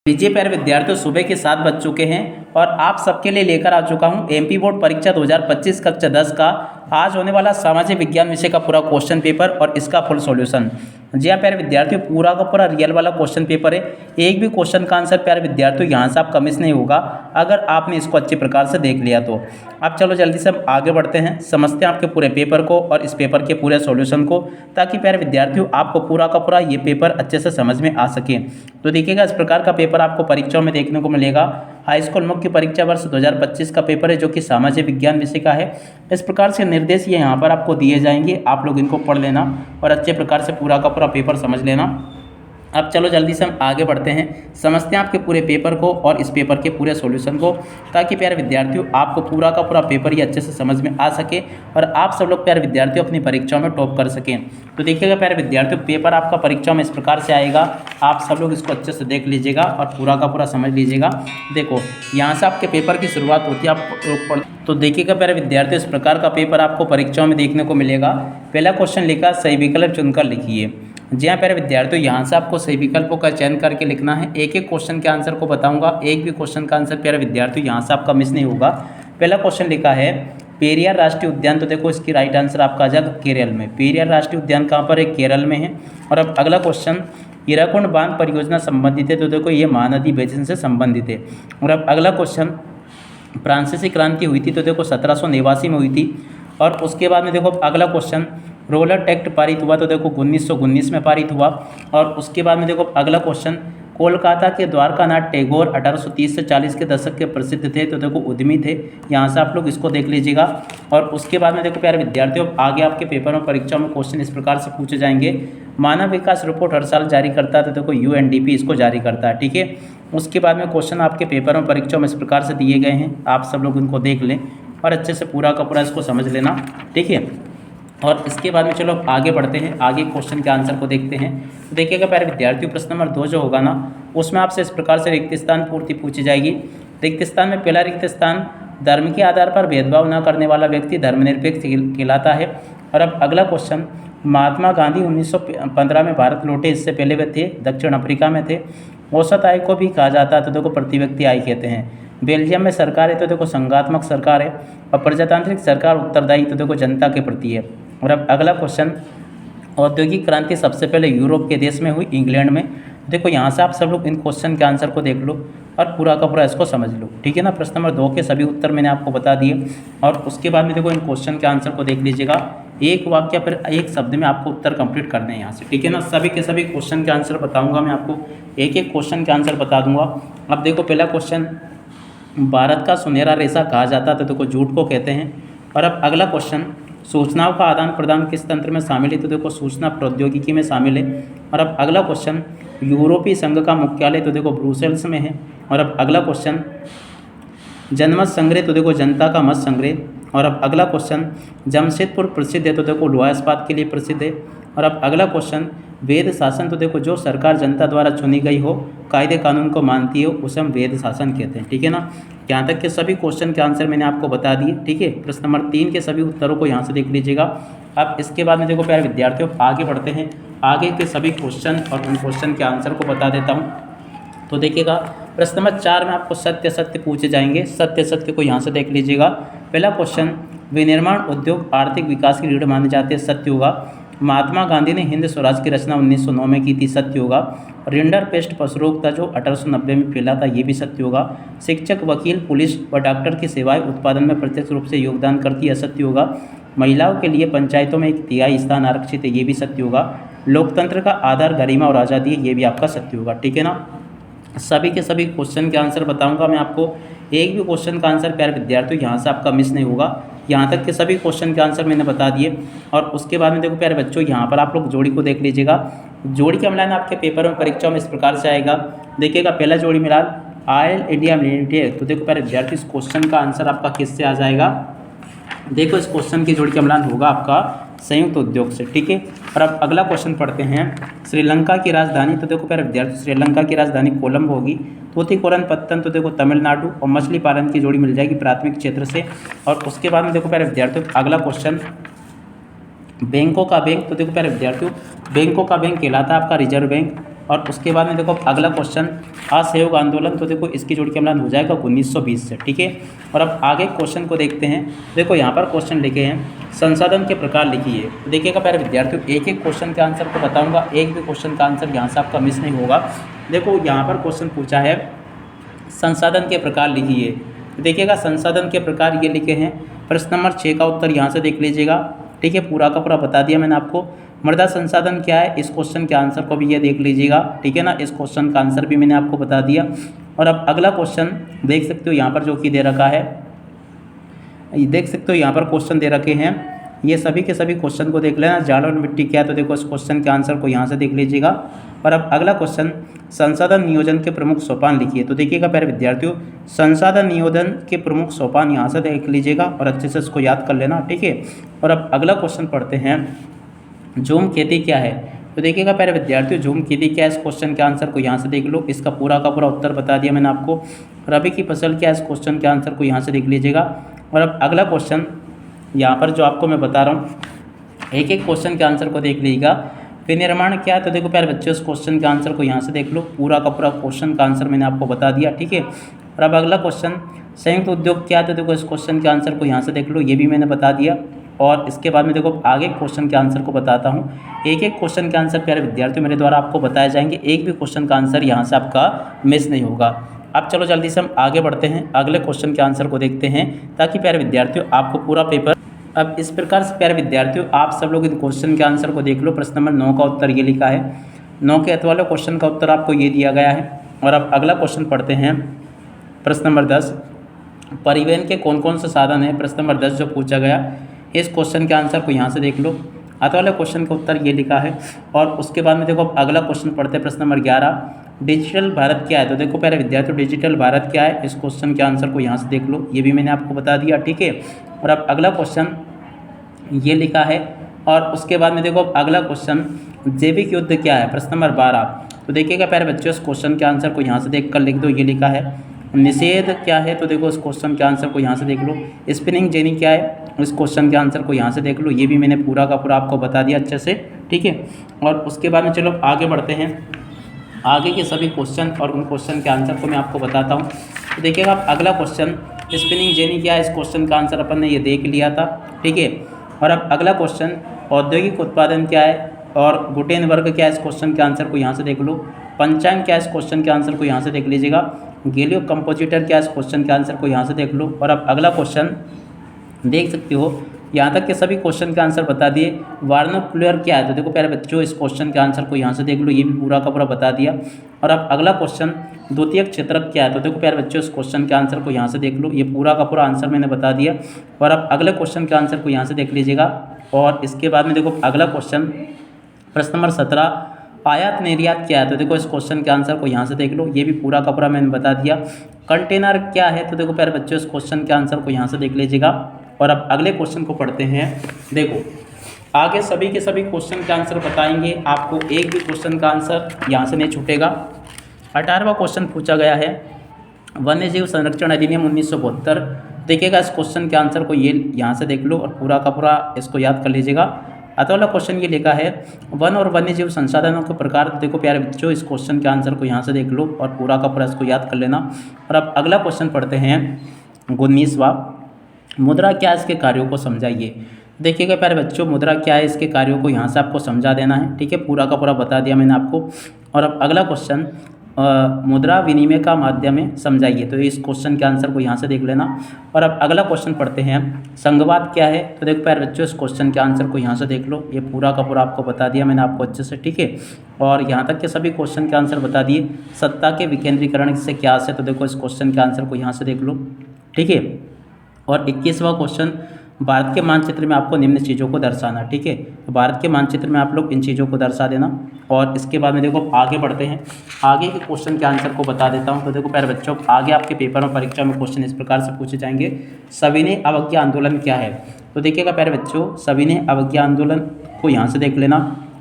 लीजिए प्यारे विद्यार्थियों, सुबह के 7 बज चुके हैं और आप सबके लिए लेकर आ चुका हूं एमपी बोर्ड परीक्षा 2025 कक्षा 10 का आज होने वाला सामाजिक विज्ञान विषय का पूरा क्वेश्चन पेपर और इसका फुल सॉल्यूशन। जी हाँ प्यारे विद्यार्थियों, पूरा का पूरा रियल वाला क्वेश्चन पेपर है। एक भी क्वेश्चन का आंसर प्यारे विद्यार्थियों यहाँ से आपका मिस नहीं होगा अगर आपने इसको अच्छे प्रकार से देख लिया तो। अब चलो जल्दी से हम आगे बढ़ते हैं, समझते हैं आपके पूरे पेपर को और इस पेपर के पूरे सॉल्यूशन को, ताकि प्यारे विद्यार्थियों आपको पूरा का पूरा ये पेपर अच्छे से समझ में आ सके। तो देखिएगा, इस प्रकार का पेपर आपको परीक्षाओं में देखने को मिलेगा। हाई स्कूल मुख्य परीक्षा वर्ष 2025 का पेपर है, जो कि सामाजिक विज्ञान विषय का है। इस प्रकार से निर्देश ये यहाँ पर आपको दिए जाएंगे, आप लोग इनको पढ़ लेना और अच्छे प्रकार से पूरा का पूरा पेपर समझ लेना। अब चलो जल्दी से हम आगे बढ़ते हैं, समझते हैं आपके पूरे पेपर को और इस पेपर के पूरे सॉल्यूशन को, ताकि प्यारे विद्यार्थियों आपको पूरा का पूरा पेपर ये अच्छे से समझ में आ सके और आप सब लोग प्यारे विद्यार्थियों अपनी परीक्षाओं में टॉप कर सकें। तो देखिएगा प्यारे विद्यार्थियों, पेपर आपका परीक्षा में इस प्रकार से आएगा, आप सब लोग इसको अच्छे से देख लीजिएगा और पूरा का पूरा समझ लीजिएगा। देखो यहाँ से आपके पेपर की शुरुआत होती है, आप तो देखिएगा प्यारे विद्यार्थियों, इस प्रकार का पेपर आपको परीक्षाओं में देखने को मिलेगा। पहला क्वेश्चन लिखा, सही विकल्प चुनकर लिखिए। जी हाँ प्यारे विद्यार्थियों, यहाँ से आपको सही विकल्पों का चयन करके लिखना है। एक एक क्वेश्चन के आंसर को बताऊंगा, एक भी क्वेश्चन का आंसर प्यारे विद्यार्थियों यहाँ से आपका मिस नहीं होगा। पहला क्वेश्चन लिखा है पेरियार राष्ट्रीय उद्यान, तो देखो इसकी राइट आंसर आपका आ जाएगा केरल में। पेरियार राष्ट्रीय उद्यान कहाँ पर है? केरल में है। और अब अगला क्वेश्चन, हीराकुंड बांध परियोजना संबंधित है, तो देखो ये महानदी बेसिन से संबंधित है। और अब अगला क्वेश्चन, फ्रांसीसी क्रांति हुई थी, तो देखो 1789 में हुई थी। और उसके बाद में देखो अगला क्वेश्चन, रोलर एक्ट पारित हुआ, तो देखो 1919 में पारित हुआ। और उसके बाद में देखो अगला क्वेश्चन, कोलकाता के द्वारकानाथ टैगोर 1830 से 40 के दशक के प्रसिद्ध थे, तो देखो उद्यमी थे। यहाँ से आप लोग इसको देख लीजिएगा। और उसके बाद में देखो प्यारे विद्यार्थियों, आगे आपके पेपर में परीक्षा में क्वेश्चन इस प्रकार से पूछे जाएंगे। मानव विकास रिपोर्ट हर साल जारी करता है, तो देखो यूएनडीपी इसको जारी करता है, ठीक है। उसके बाद में क्वेश्चन आपके पेपर में परीक्षा में इस प्रकार से दिए गए हैं, आप सब लोग इनको देख लें और अच्छे से पूरा का पूरा इसको समझ लेना, ठीक है। और इसके बाद में चलो आगे बढ़ते हैं, आगे क्वेश्चन के आंसर को देखते हैं। तो देखिएगा प्यारे विद्यार्थियों, प्रश्न नंबर 2 जो होगा ना, उसमें आपसे इस प्रकार से रिक्त स्थान पूर्ति पूछी जाएगी। रिक्त स्थान में पहला रिक्त स्थान, धर्म के आधार पर भेदभाव न करने वाला व्यक्ति धर्मनिरपेक्ष कहलाता है। और अब अगला क्वेश्चन, महात्मा गांधी 1915 में भारत लौटे, इससे पहले वे थे दक्षिण अफ्रीका में थे। औसत आय को भी कहा जाता है, तो देखो प्रति व्यक्ति आय कहते हैं। बेल्जियम में सरकार है, तो देखो संघात्मक सरकार है। और प्रजातांत्रिक सरकार उत्तरदायी, तो देखो जनता के प्रति है। और अब अगला क्वेश्चन, औद्योगिक क्रांति सबसे पहले यूरोप के देश में हुई, इंग्लैंड में। देखो यहाँ से आप सब लोग इन क्वेश्चन के आंसर को देख लो और पूरा का पूरा इसको समझ लो, ठीक है ना। प्रश्न नंबर 2 के सभी उत्तर मैंने आपको बता दिए। और उसके बाद में देखो इन क्वेश्चन के आंसर को देख लीजिएगा, एक वाक्य फिर एक शब्द में आपको उत्तर कंप्लीट करने हैं यहाँ से, ठीक है ना। सभी के सभी क्वेश्चन के आंसर बताऊँगा मैं आपको, एक एक क्वेश्चन के आंसर बता दूंगा। अब देखो पहला क्वेश्चन, भारत का सुनहरा रेशा कहा जाता है, तो देखो झूठ को कहते हैं। और अब अगला क्वेश्चन, सूचनाओं का आदान प्रदान किस तंत्र में शामिल है, तो देखो सूचना प्रौद्योगिकी में शामिल है। और अब अगला क्वेश्चन, यूरोपीय संघ का मुख्यालय, तो देखो ब्रुसेल्स में है। और अब अगला क्वेश्चन, जनमत संग्रह, तो देखो जनता का मत संग्रह। और अब अगला क्वेश्चन, जमशेदपुर प्रसिद्ध है, तो देखो लोहा इस्पात के लिए प्रसिद्ध है। और अब अगला क्वेश्चन, वेद शासन, तो देखो जो सरकार जनता द्वारा चुनी गई हो, कायदे कानून को मानती हो, उसे हम वेद शासन कहते हैं, ठीक है ना। यहाँ तक के सभी क्वेश्चन के आंसर मैंने आपको बता दिए, ठीक है। प्रश्न नंबर 3 के सभी उत्तरों को यहाँ से देख लीजिएगा। अब इसके बाद में देखो प्यारे विद्यार्थियों, आगे बढ़ते हैं, आगे के सभी क्वेश्चन और उन क्वेश्चन के आंसर को बता देता हूँ। तो देखिएगा, प्रश्न नंबर 4 में आपको सत्य सत्य पूछे जाएंगे, सत्य सत्य को यहाँ से देख लीजिएगा। पहला क्वेश्चन, विनिर्माण उद्योग आर्थिक विकास की रीढ़ माने जाते हैं, सत्य होगा। महात्मा गांधी ने हिंद स्वराज की रचना 1909 में की थी, सत्य होगा। रिंडर पेस्ट पशुरोग था जो 1890 में फैला था, ये भी सत्य होगा। शिक्षक, वकील, पुलिस व डॉक्टर की सेवाएं उत्पादन में प्रत्यक्ष रूप से योगदान करती है, असत्य होगा। महिलाओं के लिए पंचायतों में 1/3 स्थान आरक्षित है, ये भी सत्य होगा। लोकतंत्र का आधार गरिमा और आज़ादी है, ये भी आपका सत्य होगा, ठीक है ना। सभी के सभी क्वेश्चन के आंसर बताऊंगा मैं आपको, एक भी क्वेश्चन का आंसर प्यारे विद्यार्थियों यहाँ से आपका मिस नहीं होगा। यहाँ तक के सभी क्वेश्चन के आंसर मैंने बता दिए। और उसके बाद में देखो प्यारे बच्चों, यहाँ पर आप लोग जोड़ी को देख लीजिएगा। जोड़ी का मिलान आपके पेपर में परीक्षा में इस प्रकार से आएगा। देखिएगा, पहला जोड़ी मिलान ऑयल इंडिया लिमिटेड, तो देखो प्यारे विद्यार्थी, इस क्वेश्चन का आंसर आपका किससे आ जाएगा? देखो इस क्वेश्चन की जोड़ी का मिलान होगा आपका संयुक्त उद्योग से, ठीक है। और अब अगला क्वेश्चन पढ़ते हैं, श्रीलंका की राजधानी, तो देखो प्यारे विद्यार्थी, श्रीलंका की राजधानी कोलंबो होगी। तूतीकोरन पत्तन, तो देखो तमिलनाडु। और मछली पालन की जोड़ी मिल जाएगी प्राथमिक क्षेत्र से। और उसके बाद में देखो प्यारे विद्यार्थियों, अगला क्वेश्चन, बैंकों का बैंक, तो देखो प्यारे विद्यार्थियों, बैंकों का बैंक कहलाता है आपका रिजर्व बैंक। और उसके बाद में देखो अगला क्वेश्चन असहयोग आंदोलन, तो देखो इसकी जोड़ के अम्लान हो जाएगा 1920 से, ठीक है। और अब आगे क्वेश्चन को देखते हैं। देखो यहाँ पर क्वेश्चन लिखे हैं संसाधन के प्रकार लिखिए। तो देखिएगा प्यारे विद्यार्थियों, एक एक क्वेश्चन के आंसर को बताऊंगा, एक भी क्वेश्चन का आंसर यहाँ से आपका मिस नहीं होगा। देखो यहाँ पर क्वेश्चन पूछा है संसाधन के प्रकार लिखिए। तो देखिएगा संसाधन के प्रकार ये लिखे हैं। प्रश्न नंबर 6 का उत्तर यहाँ से देख लीजिएगा, ठीक है। पूरा का पूरा बता दिया मैंने आपको। मृदा संसाधन क्या है, इस क्वेश्चन के आंसर को भी ये देख लीजिएगा, ठीक है ना। इस क्वेश्चन का आंसर भी मैंने आपको बता दिया। और अब अगला क्वेश्चन देख सकते हो यहाँ पर जो कि दे रखा है, देख सकते हो यहाँ पर क्वेश्चन दे रखे हैं। ये सभी के सभी क्वेश्चन को देख लेना। जाड़ और मिट्टी क्या है, तो देखो इस क्वेश्चन के आंसर को यहाँ से देख लीजिएगा। और अब अगला क्वेश्चन संसाधन नियोजन के प्रमुख सोपान लिखिए। तो देखिएगा प्यारे विद्यार्थियों, संसाधन नियोजन के प्रमुख सोपान यहाँ से देख लीजिएगा और अच्छे से इसको याद कर लेना, ठीक है। और अब अगला क्वेश्चन पढ़ते हैं, झूम खेती क्या है। तो देखिएगा प्यारे विद्यार्थियों, झूम खेती क्या है, इस क्वेश्चन के आंसर को यहाँ से देख लो। इसका पूरा का पूरा उत्तर बता दिया मैंने आपको। रबी की फसल क्या है, इस क्वेश्चन के आंसर को यहाँ से देख लीजिएगा। और अब अगला क्वेश्चन यहाँ पर जो आपको मैं बता रहा हूँ, एक एक क्वेश्चन के आंसर को देख लीजिएगा। विनिर्माण क्या है, तो देखो प्यारे बच्चों, इस क्वेश्चन के आंसर को यहाँ से देख लो। पूरा का पूरा क्वेश्चन का आंसर मैंने आपको बता दिया, ठीक है। और अब अगला क्वेश्चन संयुक्त उद्योग क्या है, तो देखो इस क्वेश्चन के आंसर को यहाँ से देख लो, ये भी मैंने बता दिया। और इसके बाद में देखो आगे क्वेश्चन के आंसर को बताता हूँ। एक एक क्वेश्चन के आंसर प्यारे विद्यार्थियों मेरे द्वारा आपको बताए जाएंगे, एक भी क्वेश्चन का आंसर यहाँ से आपका मिस नहीं होगा। अब चलो जल्दी से हम आगे बढ़ते हैं, अगले क्वेश्चन के आंसर को देखते हैं, ताकि प्यारे विद्यार्थियों आपको पूरा पेपर। अब इस प्रकार से प्यारे विद्यार्थियों आप सब लोग इन क्वेश्चन के आंसर को देख लो। प्रश्न नंबर 9 का उत्तर ये लिखा है, 9 के अथ वाले क्वेश्चन का उत्तर आपको ये दिया गया है। और अब अगला क्वेश्चन पढ़ते हैं, प्रश्न नंबर 10, परिवहन के कौन कौन से साधन है, प्रश्न नंबर 10 जो पूछा गया, इस क्वेश्चन के आंसर को यहाँ से देख लो। अथ वाले क्वेश्चन का उत्तर ये लिखा है। और उसके बाद में देखो अगला क्वेश्चन पढ़ते हैं, प्रश्न नंबर 11, डिजिटल भारत क्या है। तो देखो प्यारे विद्यार्थियों, डिजिटल भारत क्या है, इस क्वेश्चन के आंसर को यहाँ से देख लो, ये भी मैंने आपको बता दिया, ठीक है। और अब अगला क्वेश्चन ये लिखा है। और उसके बाद में देखो अगला क्वेश्चन जैविक युद्ध क्या है, प्रश्न नंबर 12। तो देखिएगा प्यारे बच्चों, इस क्वेश्चन के आंसर को यहाँ से देख कर लिख दो, ये लिखा है। निषेध क्या है, तो देखो इस क्वेश्चन के आंसर को यहाँ से देख लो। स्पिनिंग जेनी क्या है, इस क्वेश्चन के आंसर को यहाँ से देख लो, ये भी मैंने पूरा का पूरा आपको बता दिया अच्छे से, ठीक है। और उसके बाद में चलो आगे बढ़ते हैं, आगे के सभी क्वेश्चन और उन क्वेश्चन के आंसर को मैं आपको बताता हूँ। तो देखिएगा अगला क्वेश्चन स्पिनिंग जेनी क्या है, इस क्वेश्चन का आंसर अपन ने ये देख लिया था, ठीक है। और अब अगला क्वेश्चन औद्योगिक उत्पादन क्या है और गुटेन वर्ग क्या है, इस क्वेश्चन के आंसर को यहाँ से देख लो। पंचांग क्या है, इस क्वेश्चन के आंसर को यहाँ से देख लीजिएगा। गैलियो कंपोजिटर क्या है, इस क्वेश्चन के आंसर को यहाँ से देख लो। और अब अगला क्वेश्चन देख सकते हो, यहाँ तक के सभी क्वेश्चन के आंसर बता दिए। वार्नोक्लर क्या है, तो देखो प्यारे बच्चों, इस क्वेश्चन के आंसर को यहाँ से देख लो, ये भी पूरा का पूरा बता दिया। और अब अगला क्वेश्चन द्वितीयक क्षेत्रक क्या है, तो देखो प्यारे बच्चों, इस क्वेश्चन के आंसर को यहाँ से देख लो, ये पूरा का पूरा आंसर मैंने बता दिया। और अब अगले क्वेश्चन के आंसर को यहाँ से देख लीजिएगा। और इसके बाद में देखो अगला क्वेश्चन प्रश्न नंबर 17, आयात निर्यात क्या है, तो देखो इस क्वेश्चन के आंसर को यहाँ से देख लो, ये भी पूरा का पूरा मैंने बता दिया। कंटेनर क्या है, तो देखो प्यारे बच्चों, इस क्वेश्चन के आंसर को यहाँ से देख लीजिएगा। और अब अगले क्वेश्चन को पढ़ते हैं। देखो आगे सभी के सभी क्वेश्चन के आंसर बताएंगे, आपको एक भी क्वेश्चन का आंसर यहाँ से नहीं छूटेगा। 18वां क्वेश्चन पूछा गया है, वन्य जीव संरक्षण अधिनियम 1972। देखिएगा इस क्वेश्चन के आंसर को ये यहाँ से देख लो और पूरा का पूरा इसको याद कर लीजिएगा। अगला क्वेश्चन ये लिखा है, वन और वन्य जीव संसाधनों के प्रकार। देखो प्यारे बच्चों, इस क्वेश्चन के आंसर को यहाँ से देख लो और पूरा का पूरा इसको याद कर लेना। और अब अगला क्वेश्चन पढ़ते हैं 19वां, मुद्रा क्या है, इसके कार्यों को समझाइए। देखिएगा प्यारे बच्चों, मुद्रा क्या है, इसके कार्यों को यहाँ से आपको समझा देना है, ठीक है। पूरा का पूरा बता दिया मैंने आपको। और अब अगला क्वेश्चन मुद्रा विनिमय का माध्यम है, समझाइए। तो इस क्वेश्चन के आंसर को यहाँ से देख लेना। और अब अगला क्वेश्चन पढ़ते हैं, संघवाद क्या है। तो देखो प्यारे बच्चों, इस क्वेश्चन के आंसर को यहाँ से देख लो, ये पूरा का पूरा आपको बता दिया मैंने आपको अच्छे से, ठीक है। और यहाँ तक के सभी क्वेश्चन के आंसर बता दिए। सत्ता के विकेंद्रीकरण से क्या है, तो देखो इस क्वेश्चन के आंसर को यहाँ से देख लो, ठीक है। और 21वां क्वेश्चन, भारत के मानचित्र में आपको निम्न चीज़ों को दर्शाना, ठीक है। तो भारत के मानचित्र में आप लोग इन चीज़ों को दर्शा देना। और इसके बाद में देखो आगे बढ़ते हैं, आगे के क्वेश्चन के आंसर को बता देता हूं। तो देखो प्यारे बच्चों, आगे आपके पेपर में परीक्षा में क्वेश्चन इस प्रकार से पूछे जाएंगे, सविनय अवज्ञा आंदोलन क्या है। तो देखिएगा प्यारे बच्चों, सविनय अवज्ञा आंदोलन को यहाँ से देख लेना।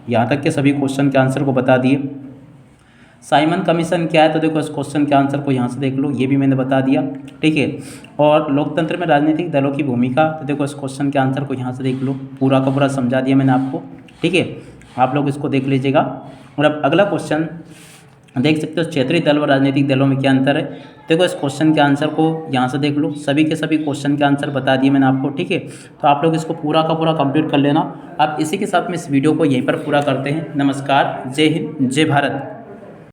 यहाँ तक के सभी क्वेश्चन के आंसर को बता दिए। साइमन कमीशन क्या है, तो देखो इस क्वेश्चन के आंसर को यहाँ से देख लो, ये भी मैंने बता दिया, ठीक है। और लोकतंत्र में राजनीतिक दलों की भूमिका, तो देखो इस क्वेश्चन के आंसर को यहाँ से देख लो, पूरा का पूरा समझा दिया मैंने आपको, ठीक है। आप लोग इसको देख लीजिएगा। और अब अगला क्वेश्चन देख सकते हो, क्षेत्रीय दल व राजनीतिक दलों में क्या अंतर है। देखो इस क्वेश्चन के आंसर को यहाँ से देख लो, सभी के सभी क्वेश्चन के आंसर बता दिए मैंने आपको, ठीक है। तो आप लोग इसको पूरा का पूरा कंप्लीट कर लेना। अब इसी के साथ में इस वीडियो को यहीं पर पूरा करते हैं। नमस्कार, जय हिंद, जय भारत।